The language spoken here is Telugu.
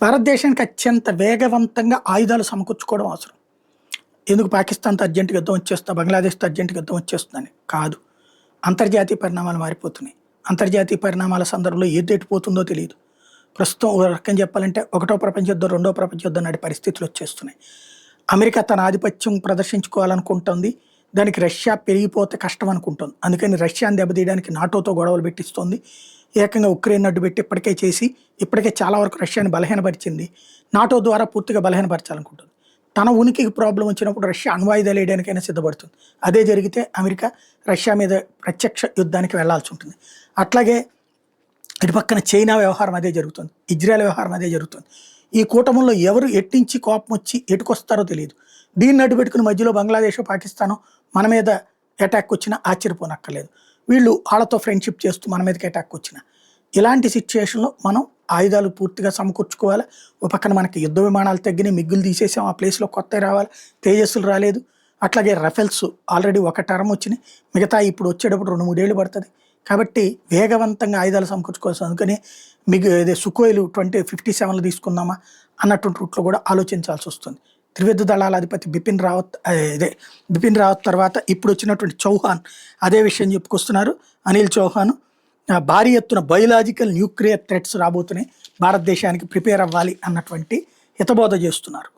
భారతదేశానికి అత్యంత వేగవంతంగా ఆయుధాలు సమకూర్చుకోవడం అవసరం. ఎందుకు పాకిస్తాన్‌తో అర్జెంట్‌గా యుద్ధం వచ్చేస్తా, బంగ్లాదేశ్‌తో అర్జెంట్‌గా యుద్ధం వచ్చేస్తుందని. కాదు. అంతర్జాతీయ పరిణామాలు మారిపోతున్నాయి. అంతర్జాతీయ పరిణామాల సందర్భంలో ఏది ఎటుపోతుందో తెలీదు. ప్రస్తుతం ఓ రకంగా చెప్పాలంటే ఒకటో ప్రపంచ యుద్ధం, రెండో ప్రపంచ యుద్ధం నాటి పరిస్థితులు వచ్చేస్తున్నాయి. అమెరికా తన ఆధిపత్యం ప్రదర్శించుకోవాలనుకుంటోంది. దానికి రష్యా పెరిగిపోతే కష్టం అనుకుంటోంది. అందుకని రష్యాని దెబ్బతీయడానికి నాటోతో గొడవలు పెట్టిస్తోంది. ఏకంగా ఉక్రెయిన్ అడ్డుపెట్టి ఇప్పటికే చాలా వరకు రష్యాని బలహీనపరిచింది. నాటో ద్వారా పూర్తిగా బలహీనపరచాలనుకుంటుంది. తన ఉనికికి ప్రాబ్లం వచ్చినప్పుడు రష్యా అణ్వాయుధాలు వేయడానికైనా సిద్ధపడుతుంది. అదే జరిగితే అమెరికా రష్యా మీద ప్రత్యక్ష యుద్ధానికి వెళ్లాల్సి ఉంటుంది. అట్లాగే ఇటు పక్కన చైనా వ్యవహారం అదే జరుగుతుంది. ఇజ్రాయెల్ వ్యవహారం అదే జరుగుతుంది. ఈ కూటముల్లో ఎవరు ఎట్టించి కోపం వచ్చి ఎటుకొస్తారో తెలియదు. దీన్ని అడ్డుపెట్టుకుని మధ్యలో బంగ్లాదేశ్, పాకిస్తాను మన మీద అటాక్ వచ్చినా ఆశ్చర్యపోనక్కర్లేదు. వీళ్ళు వాళ్ళతో ఫ్రెండ్షిప్ చేస్తూ మన మీదకి అటాక్ వచ్చిన ఇలాంటి సిచ్యుయేషన్లో మనం ఆయుధాలు పూర్తిగా సమకూర్చుకోవాలి. ఒక పక్కన మనకి యుద్ధ విమానాలు తగ్గినాయి, మిగ్గులు తీసేసాం, ఆ ప్లేస్లో కొత్తవి రావాలి, తేజస్సులు రాలేదు. అట్లాగే రఫెల్స్ ఆల్రెడీ ఒక టర్మ్ వచ్చినాయి, మిగతా ఇప్పుడు వచ్చేటప్పుడు 2-3 ఏళ్ళు పడుతుంది. కాబట్టి వేగవంతంగా ఆయుధాలు సమకూర్చుకోవాల్సి అందుకని ఇదే సుకోయిలు 57 తీసుకుందామా అన్నటువంటి రూట్లో కూడా ఆలోచించాల్సి వస్తుంది. త్రివిధ దళాల అధిపతి బిపిన్ రావత్ తర్వాత ఇప్పుడు వచ్చినటువంటి చౌహాన్ అదే విషయం చెప్పుకొస్తున్నారు. అనిల్ చౌహాన్ భారీ ఎత్తున బయోలాజికల్ న్యూక్లియర్ థ్రెట్స్ రాబోతున్నాయి, భారతదేశానికి ప్రిపేర్ అవ్వాలి అన్నటువంటి హితబోధ చేస్తున్నారు.